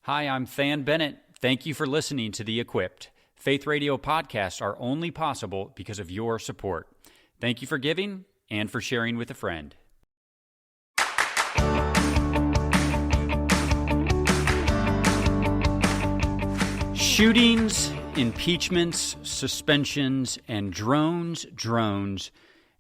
Hi, I'm Thann Bennett. Thank you for listening to The Equipped. Faith Radio podcasts are only possible because of your support. Thank you for giving and for sharing with a friend. Shootings, impeachments, suspensions, and drones,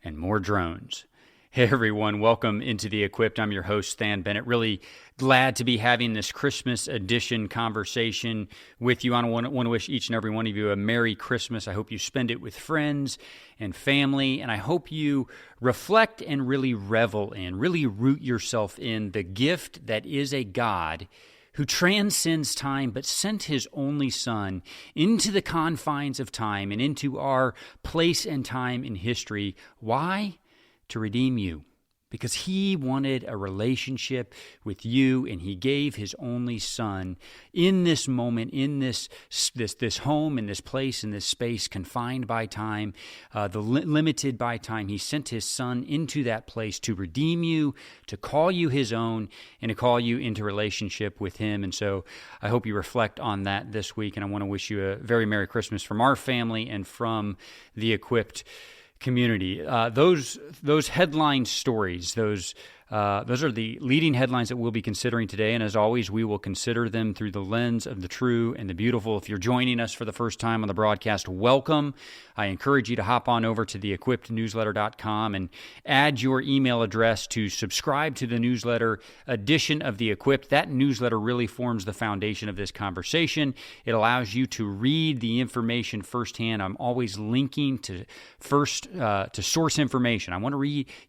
and more drones. Hey everyone, welcome into The Equipped. I'm your host, Thann Bennett. Really glad to be having this Christmas edition conversation with you. I want to wish each and every one of you a Merry Christmas. I hope you spend it with friends and family, and I hope you reflect and really revel in, really root yourself in the gift that is a God who transcends time but sent his only Son into the confines of time and into our place and time in history. Why? To redeem you, because he wanted a relationship with you, and he gave his only Son in this moment, in this home, in this place, in this space, confined by time, limited by time. He sent his Son into that place to redeem you, to call you his own, and to call you into relationship with him. And so I hope you reflect on that this week, and I want to wish you a very Merry Christmas from our family and from the Equipped community. Those headline stories, those are the leading headlines that we'll be considering today, and as always, we will consider them through the lens of the true and the beautiful. If you're joining us for the first time on the broadcast, welcome. I encourage you to hop on over to theequippednewsletter.com and add your email address to subscribe to the newsletter edition of The Equipped. That newsletter really forms the foundation of this conversation. It allows you to read the information firsthand. I'm always linking to source information. I want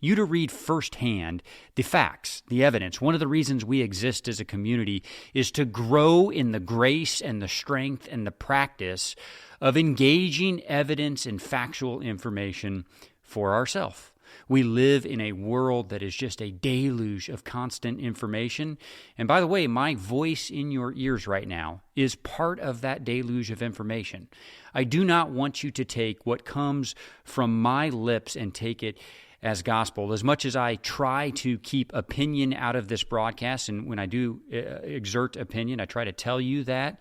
you to read firsthand the facts, the evidence. One of the reasons we exist as a community is to grow in the grace and the strength and the practice of engaging evidence and factual information for ourselves. We live in a world that is just a deluge of constant information. And by the way, my voice in your ears right now is part of that deluge of information. I do not want you to take what comes from my lips and take it as gospel. As much as I try to keep opinion out of this broadcast, and when I do exert opinion, I try to tell you that.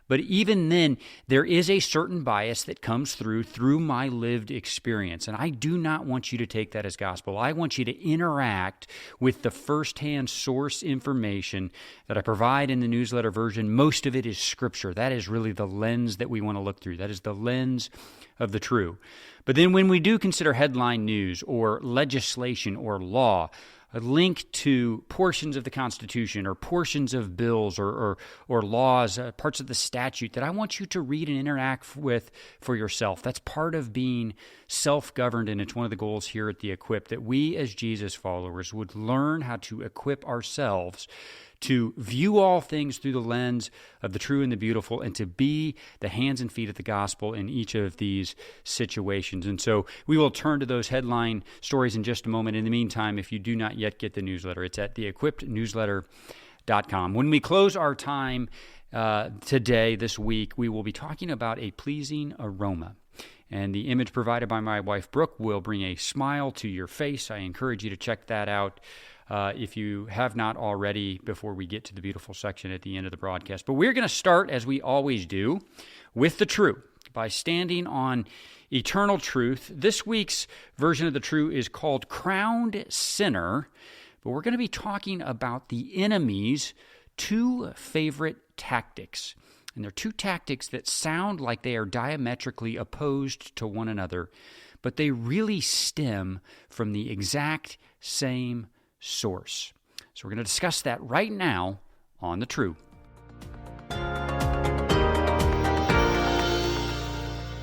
But even then, there is a certain bias that comes through my lived experience. And I do not want you to take that as gospel. I want you to interact with the firsthand source information that I provide in the newsletter version. Most of it is Scripture. That is really the lens that we want to look through. That is the lens of the true. But then when we do consider headline news or legislation or law, a link to portions of the Constitution or portions of bills or laws, parts of the statute that I want you to read and interact with for yourself. That's part of being self-governed, and it's one of the goals here at The Equipped, that we as Jesus followers would learn how to equip ourselves to view all things through the lens of the true and the beautiful, and to be the hands and feet of the gospel in each of these situations. And so we will turn to those headline stories in just a moment. In the meantime, if you do not yet get the newsletter, it's at theequippednewsletter.com. When we close our time today, this week, we will be talking about a pleasing aroma. And the image provided by my wife, Brooke, will bring a smile to your face. I encourage you to check that out if you have not already, before we get to the beautiful section at the end of the broadcast. But we're going to start, as we always do, with the true, by standing on eternal truth. This week's version of the true is called Crowned Sinner, but we're going to be talking about the enemy's two favorite tactics. And they're two tactics that sound like they are diametrically opposed to one another, but they really stem from the exact same source. So we're going to discuss that right now on The True.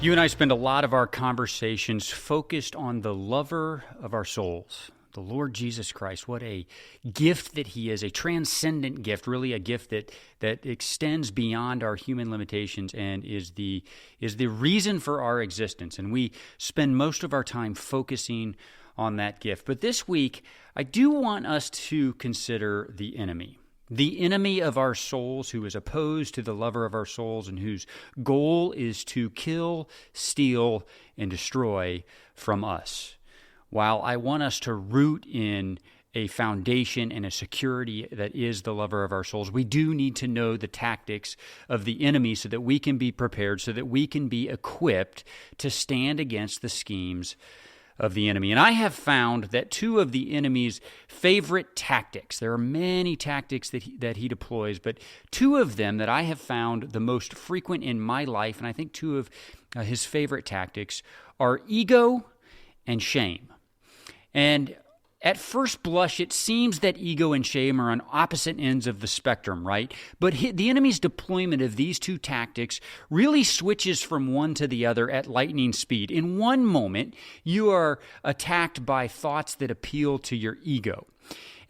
You and I spend a lot of our conversations focused on the lover of our souls, the Lord Jesus Christ. What a gift that he is, a transcendent gift, really a gift that extends beyond our human limitations and is the reason for our existence. And we spend most of our time focusing on that gift. But this week, I do want us to consider the enemy of our souls, who is opposed to the lover of our souls and whose goal is to kill, steal, and destroy from us. While I want us to root in a foundation and a security that is the lover of our souls, we do need to know the tactics of the enemy so that we can be prepared, so that we can be equipped to stand against the schemes of the enemy. And I have found that two of the enemy's favorite tactics, there are many tactics that he deploys, but two of them that I have found the most frequent in my life, and I think two of his favorite tactics, are ego and shame. And at first blush, it seems that ego and shame are on opposite ends of the spectrum, right? But the enemy's deployment of these two tactics really switches from one to the other at lightning speed. In one moment, you are attacked by thoughts that appeal to your ego.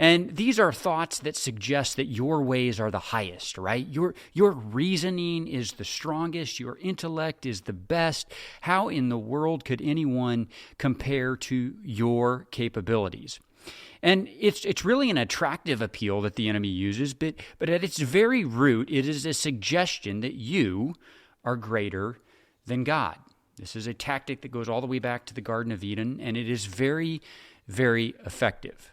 And these are thoughts that suggest that your ways are the highest, right? Your reasoning is the strongest. Your intellect is the best. How in the world could anyone compare to your capabilities? And it's really an attractive appeal that the enemy uses, but at its very root, it is a suggestion that you are greater than God. This is a tactic that goes all the way back to the Garden of Eden, and it is very, very effective.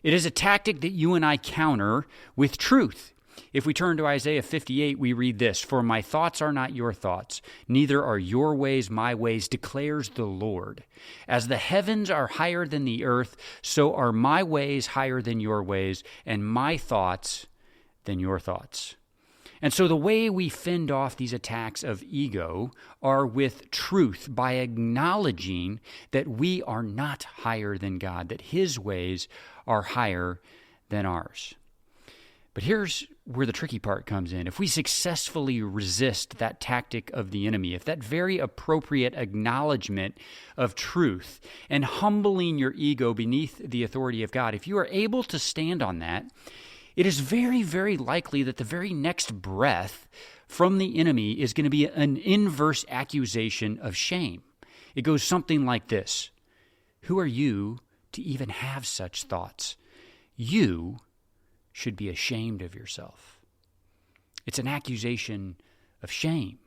It is a tactic that you and I counter with truth. If we turn to Isaiah 58, we read this, "For my thoughts are not your thoughts, neither are your ways my ways, declares the Lord. As the heavens are higher than the earth, so are my ways higher than your ways, and my thoughts than your thoughts." And so the way we fend off these attacks of ego are with truth, by acknowledging that we are not higher than God, that His ways are higher than ours. But here's where the tricky part comes in. If we successfully resist that tactic of the enemy, if that very appropriate acknowledgement of truth and humbling your ego beneath the authority of God, if you are able to stand on that, it is very, very likely that the very next breath from the enemy is going to be an inverse accusation of shame. It goes something like this: "Who are you to even have such thoughts? You should be ashamed of yourself." It's an accusation of shame.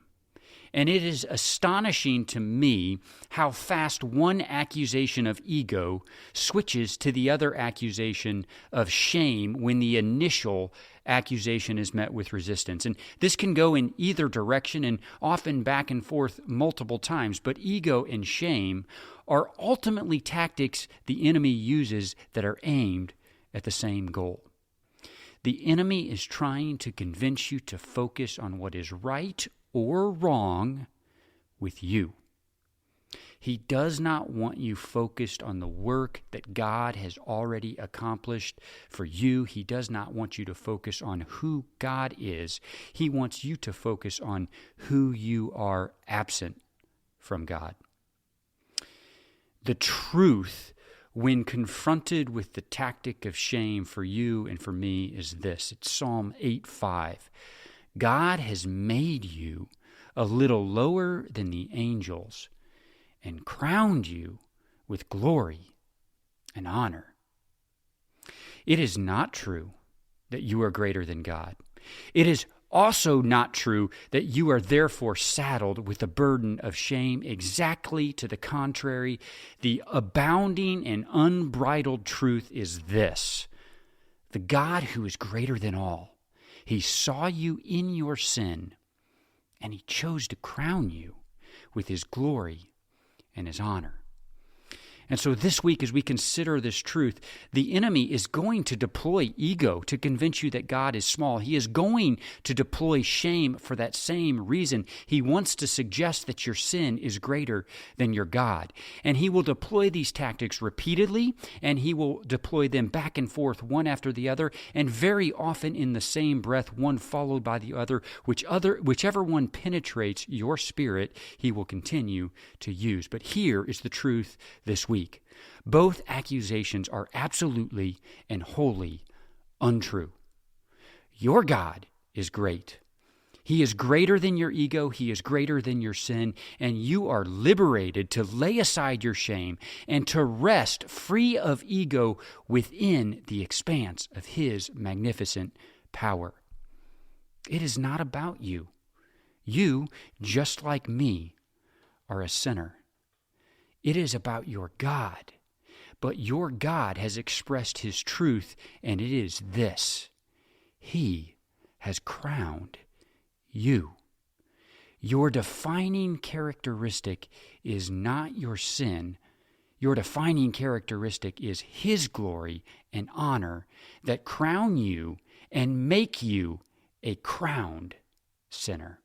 And it is astonishing to me how fast one accusation of ego switches to the other accusation of shame when the initial accusation is met with resistance. And this can go in either direction and often back and forth multiple times, but ego and shame are ultimately tactics the enemy uses that are aimed at the same goal. The enemy is trying to convince you to focus on what is right or wrong with you. He does not want you focused on the work that God has already accomplished for you. He does not want you to focus on who God is. He wants you to focus on who you are absent from God. The truth, when confronted with the tactic of shame for you and for me, is this. It's Psalm 8:5. God has made you a little lower than the angels and crowned you with glory and honor. It is not true that you are greater than God. It is also not true that you are therefore saddled with the burden of shame. Exactly to the contrary, the abounding and unbridled truth is this: the God who is greater than all, He saw you in your sin, and He chose to crown you with His glory and His honor. And so this week, as we consider this truth, the enemy is going to deploy ego to convince you that God is small. He is going to deploy shame for that same reason. He wants to suggest that your sin is greater than your God. And he will deploy these tactics repeatedly, and he will deploy them back and forth, one after the other, and very often in the same breath, one followed by the other. Whichever one penetrates your spirit, he will continue to use. But here is the truth this week. Both accusations are absolutely and wholly untrue. Your God is great. He is greater than your ego. He is greater than your sin. And you are liberated to lay aside your shame and to rest free of ego within the expanse of His magnificent power. It is not about you. You, just like me, are a sinner. It is about your God. but your God has expressed his truth, and it is this: he has crowned you. Your defining characteristic is not your sin. Your defining characteristic is his glory and honor that crown you and make you a crowned sinner.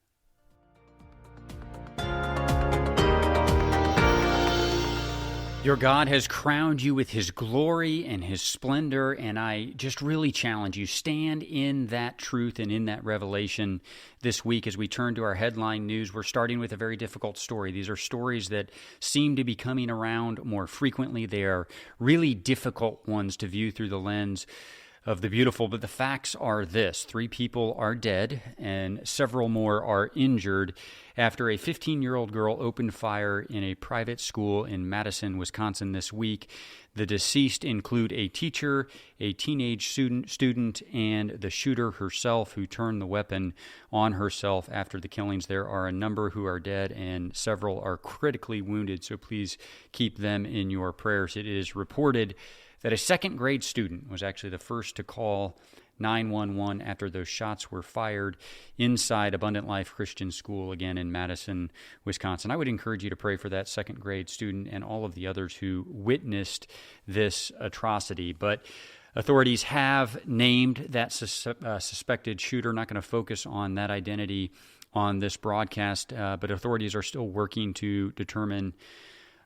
Your God has crowned you with his glory and his splendor, and I just really challenge you, stand in that truth and in that revelation this week as we turn to our headline news. We're starting with a very difficult story. These are stories that seem to be coming around more frequently. They are really difficult ones to view through the lens of the beautiful, but the facts are this: 3 people are dead and several more are injured after a 15-year-old girl opened fire in a private school in Madison, Wisconsin this week. The deceased include a teacher, a teenage student, and the shooter herself, who turned the weapon on herself after the killings. There are a number who are dead and several are critically wounded, so please keep them in your prayers. It is reported that a second-grade student was actually the first to call 911 after those shots were fired inside Abundant Life Christian School, again in Madison, Wisconsin. I would encourage you to pray for that second-grade student and all of the others who witnessed this atrocity. But authorities have named that suspected shooter. Not going to focus on that identity on this broadcast, but authorities are still working to determine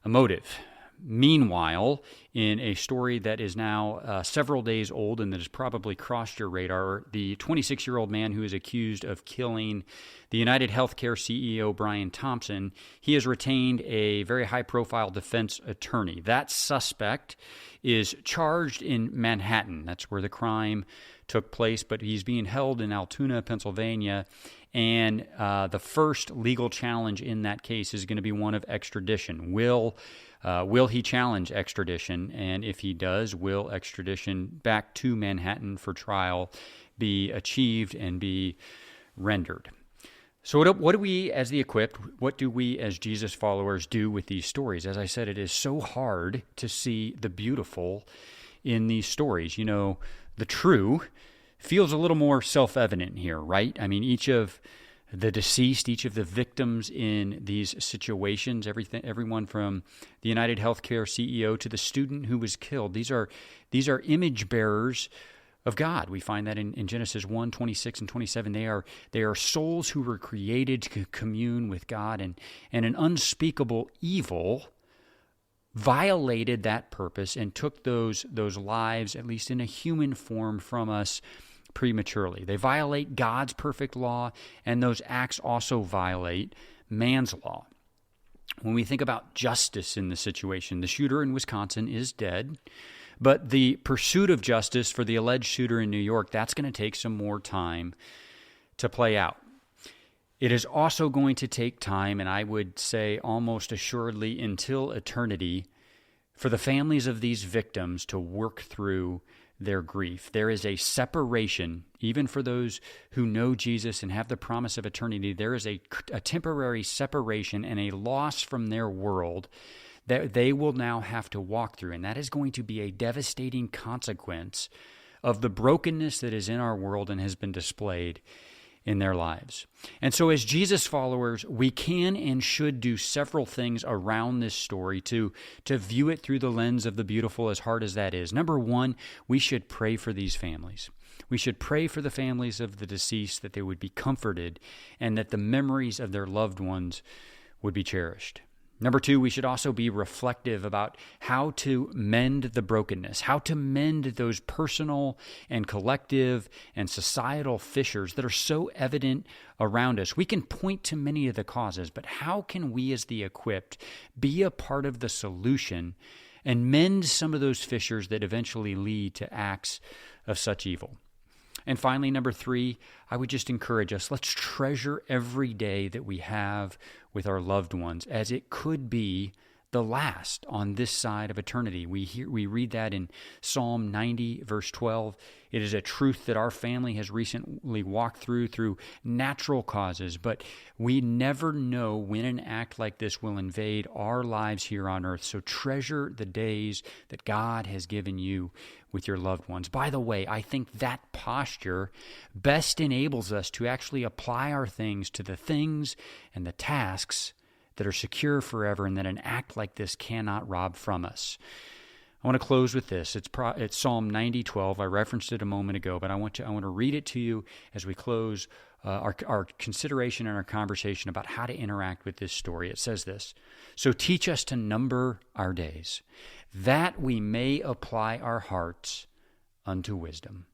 a motive. Meanwhile, in a story that is now several days old and that has probably crossed your radar, the 26-year-old man who is accused of killing the United Healthcare CEO Brian Thompson, he has retained a very high-profile defense attorney. That suspect is charged in Manhattan. That's where the crime took place, but he's being held in Altoona, Pennsylvania, and the first legal challenge in that case is going to be one of extradition. Will he challenge extradition? And if he does, will extradition back to Manhattan for trial be achieved and be rendered? So what do we as the Equipped, what do we as Jesus followers do with these stories? As I said, it is so hard to see the beautiful in these stories. You know, the true feels a little more self-evident here, right? I mean, each of the deceased, each of the victims in these situations, everyone from the United Healthcare CEO to the student who was killed, these are image bearers of God. We find that in Genesis 1, 26 and 27. They are souls who were created to commune with God, and an unspeakable evil violated that purpose and took those lives, at least in a human form, from us prematurely. They violate God's perfect law, and those acts also violate man's law. When we think about justice in the situation, the shooter in Wisconsin is dead, but the pursuit of justice for the alleged shooter in New York, that's going to take some more time to play out. It is also going to take time, and I would say almost assuredly until eternity, for the families of these victims to work through their grief. There is a separation, even for those who know Jesus and have the promise of eternity. There is a temporary separation and a loss from their world that they will now have to walk through, and that is going to be a devastating consequence of the brokenness that is in our world and has been displayed in their lives. And so as Jesus followers, we can and should do several things around this story to view it through the lens of the beautiful, as hard as that is. Number one, we should pray for these families. We should pray for the families of the deceased, that they would be comforted and that the memories of their loved ones would be cherished. Number two, we should also be reflective about how to mend the brokenness, how to mend those personal and collective and societal fissures that are so evident around us. We can point to many of the causes, but how can we as the Equipped be a part of the solution and mend some of those fissures that eventually lead to acts of such evil? And finally, number three, I would just encourage us, let's treasure every day that we have with our loved ones, as it could be the last on this side of eternity. We read that in Psalm 90, verse 12. It is a truth that our family has recently walked through natural causes, but we never know when an act like this will invade our lives here on earth. So treasure the days that God has given you with your loved ones. By the way, I think that posture best enables us to actually apply our things to the things and the tasks that are secure forever and that an act like this cannot rob from us. I want to close with this. It's Psalm 90:12. I referenced it a moment ago, but I want to read it to you as we close our consideration and our conversation about how to interact with this story. It says this: "So teach us to number our days, that we may apply our hearts unto wisdom."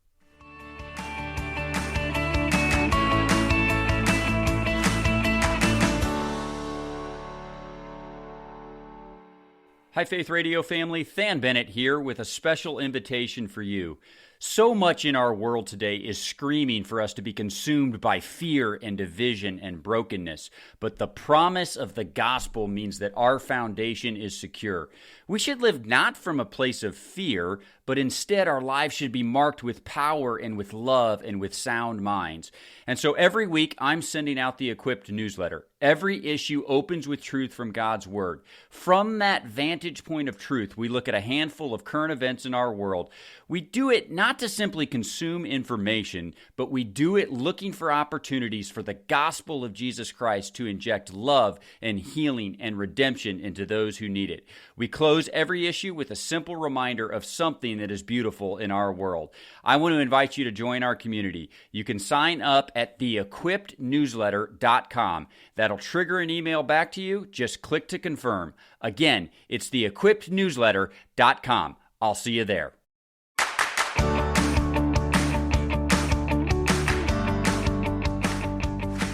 Hi, Faith Radio family. Thann Bennett here with a special invitation for you. So much in our world today is screaming for us to be consumed by fear and division and brokenness. But the promise of the gospel means that our foundation is secure. We should live not from a place of fear, but instead our lives should be marked with power and with love and with sound minds. And so every week I'm sending out the Equipped newsletter. Every issue opens with truth from God's Word. From that vantage point of truth, we look at a handful of current events in our world. We do it not to simply consume information, but we do it looking for opportunities for the gospel of Jesus Christ to inject love and healing and redemption into those who need it. We close every issue with a simple reminder of something that is beautiful in our world. I want to invite you to join our community. You can sign up at theequippednewsletter.com. That'll trigger an email back to you. Just click to confirm. Again, it's theequippednewsletter.com. I'll see you there.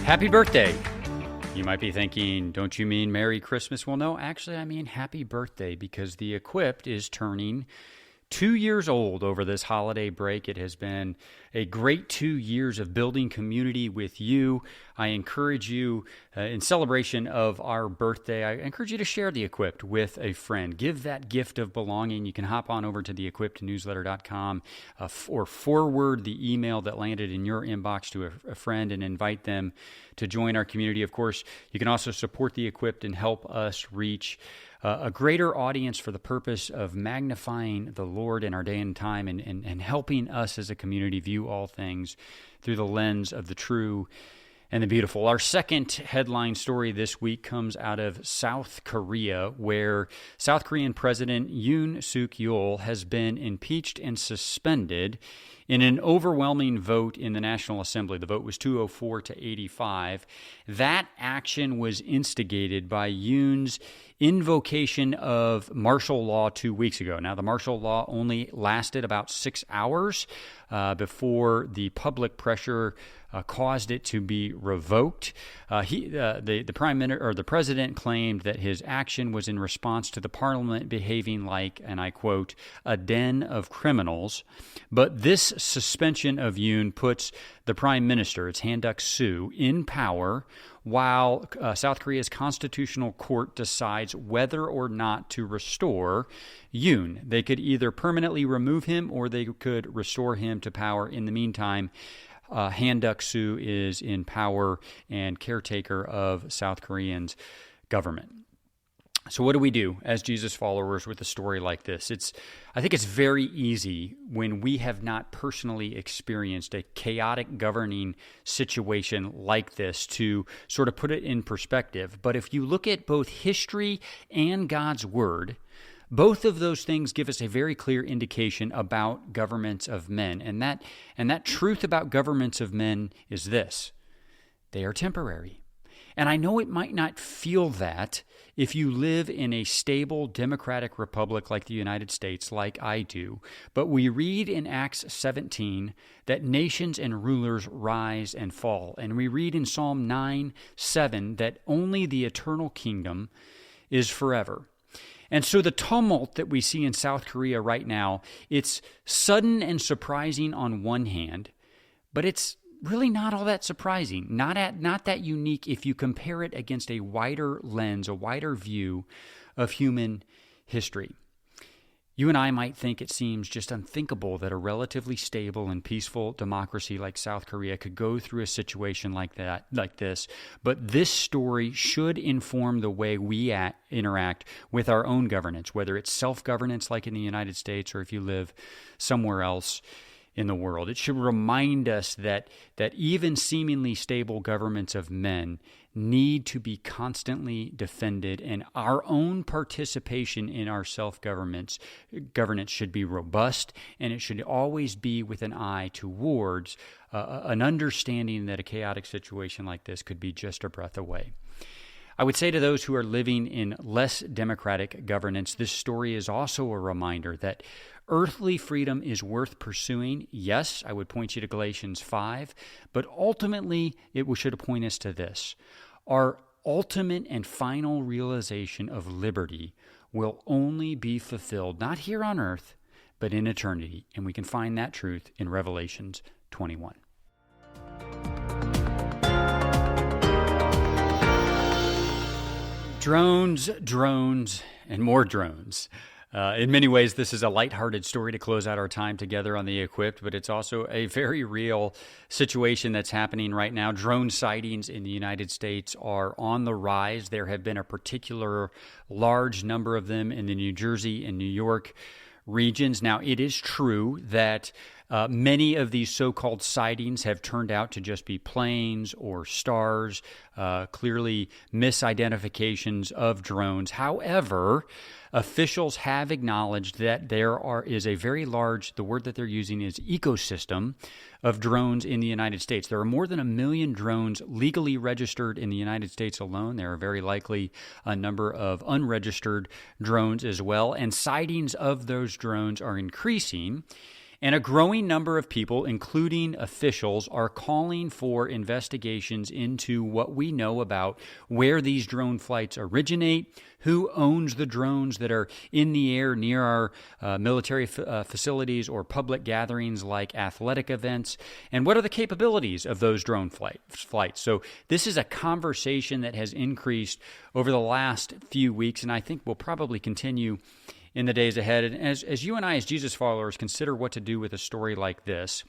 Happy birthday. You might be thinking, don't you mean Merry Christmas? Well, no, actually, I mean happy birthday, because The Equipped is turning 2 years old over this holiday break. It has been a great 2 years of building community with you. I encourage you, in celebration of our birthday, I encourage you to share The Equipped with a friend. Give that gift of belonging. You can hop on over to theequippednewsletter.com or forward the email that landed in your inbox to a friend and invite them to join our community. Of course, you can also support The Equipped and help us reach a greater audience for the purpose of magnifying the Lord in our day and time and helping us as a community view all things through the lens of the true and the beautiful. Our second headline story this week comes out of South Korea, where South Korean President Yoon Suk Yeol has been impeached and suspended in an overwhelming vote in the National Assembly. The vote was 204 to 85. That action was instigated by Yoon's invocation of martial law 2 weeks ago. Now, the martial law only lasted about 6 hours before the public pressure caused it to be revoked. The prime minister or the president claimed that his action was in response to the parliament behaving like, and I quote, a den of criminals. But this suspension of Yoon puts the prime minister, it's Han Duck-soo, in power while South Korea's constitutional court decides whether or not to restore Yoon. They could either permanently remove him or they could restore him to power. In the meantime, Han Duck-soo is in power and caretaker of South Korea's government. So what do we do as Jesus followers with a story like this? I think it's very easy when we have not personally experienced a chaotic governing situation like this to sort of put it in perspective. But if you look at both history and God's Word, both of those things give us a very clear indication about governments of men. And that truth about governments of men is this: they are temporary. And I know it might not feel that if you live in a stable democratic republic like the United States, like I do, but we read in Acts 17 that nations and rulers rise and fall. And we read in Psalm 9:7 that only the eternal kingdom is forever. And so the tumult that we see in South Korea right now, it's sudden and surprising on one hand, but it's really not all that surprising, not that unique if you compare it against a wider lens, a wider view of human history. You and I might think it seems just unthinkable that a relatively stable and peaceful democracy like South Korea could go through a situation like this. But this story should inform the way we interact with our own governance, whether it's self-governance like in the United States or if you live somewhere else in the world. It should remind us that even seemingly stable governments of men need to be constantly defended, and our own participation in our self-governance should be robust, and it should always be with an eye towards an understanding that a chaotic situation like this could be just a breath away. I would say to those who are living in less democratic governance, this story is also a reminder that earthly freedom is worth pursuing. Yes, I would point you to Galatians 5, but ultimately it should point us to this. Our ultimate and final realization of liberty will only be fulfilled, not here on earth, but in eternity. And we can find that truth in Revelations 21. Drones, and more drones. In many ways, this is a lighthearted story to close out our time together on The Equipped, but it's also a very real situation that's happening right now. Drone sightings in the United States are on the rise. There have been a particular large number of them in the New Jersey and New York regions. Now, it is true that many of these so-called sightings have turned out to just be planes or stars, clearly misidentifications of drones. However, officials have acknowledged that there is a very large, the word that they're using is ecosystem of drones in the United States. There are more than 1 million drones legally registered in the United States alone. There are very likely a number of unregistered drones as well, and sightings of those drones are increasing. And a growing number of people, including officials, are calling for investigations into what we know about where these drone flights originate, who owns the drones that are in the air near our military facilities or public gatherings like athletic events, and what are the capabilities of those drone flights. So this is a conversation that has increased over the last few weeks, and I think will probably continue in the days ahead. And as you and I, as Jesus followers, consider what to do with a story like this,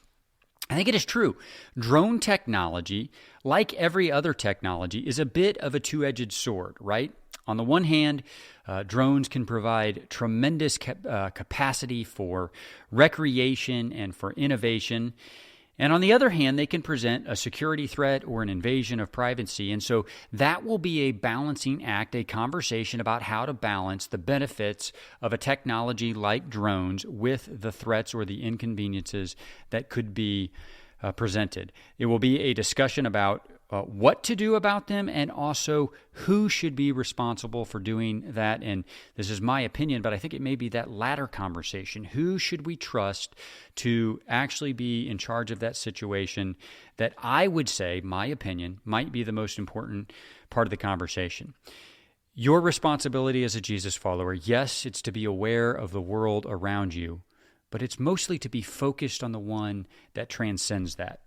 I think it is true. Drone technology, like every other technology, is a bit of a two-edged sword, right? On the one hand, drones can provide tremendous capacity for recreation and for innovation. And on the other hand, they can present a security threat or an invasion of privacy. And so that will be a balancing act, a conversation about how to balance the benefits of a technology like drones with the threats or the inconveniences that could be presented. It will be a discussion about what to do about them and also who should be responsible for doing that. And this is my opinion, but I think it may be that latter conversation. Who should we trust to actually be in charge of that situation? That I would say, my opinion, might be the most important part of the conversation. Your responsibility as a Jesus follower, yes, it's to be aware of the world around you, but it's mostly to be focused on the one that transcends that.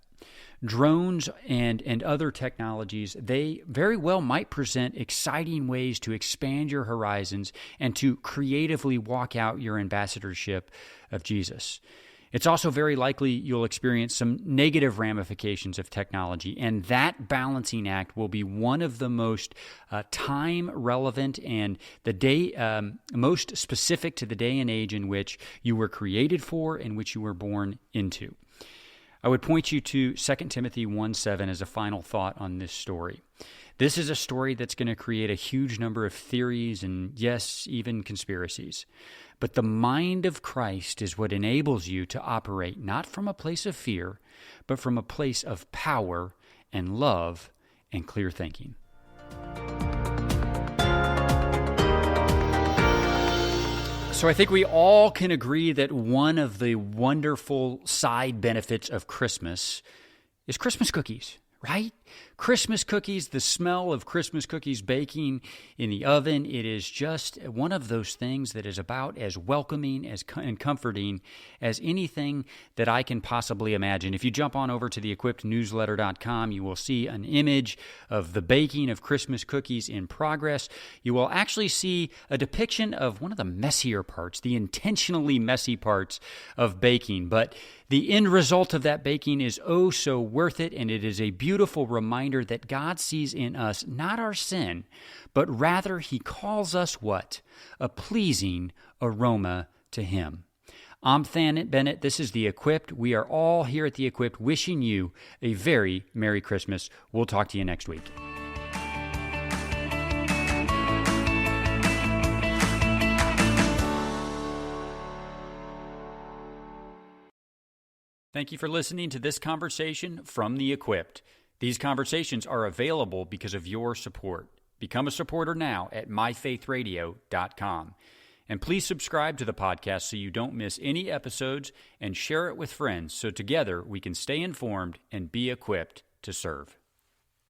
Drones and other technologies, they very well might present exciting ways to expand your horizons and to creatively walk out your ambassadorship of Jesus. It's also very likely you'll experience some negative ramifications of technology, and that balancing act will be one of the most time-relevant and most specific to the day and age in which you were created for and which you were born into. I would point you to 2 Timothy 1:7 as a final thought on this story. This is a story that's going to create a huge number of theories and, yes, even conspiracies. But the mind of Christ is what enables you to operate not from a place of fear, but from a place of power and love and clear thinking. So I think we all can agree that one of the wonderful side benefits of Christmas is Christmas cookies, right? Christmas cookies, the smell of Christmas cookies baking in the oven, it is just one of those things that is about as welcoming and comforting as anything that I can possibly imagine. If you jump on over to theequippednewsletter.com, you will see an image of the baking of Christmas cookies in progress. You will actually see a depiction of one of the messier parts, the intentionally messy parts of baking. But the end result of that baking is oh so worth it, and it is a beautiful reminder that God sees in us not our sin, but rather He calls us what? A pleasing aroma to Him. I'm Thann Bennett. This is The Equipped. We are all here at The Equipped wishing you a very Merry Christmas. We'll talk to you next week. Thank you for listening to this conversation from The Equipped. These conversations are available because of your support. Become a supporter now at myfaithradio.com. And please subscribe to the podcast so you don't miss any episodes, and share it with friends so together we can stay informed and be equipped to serve.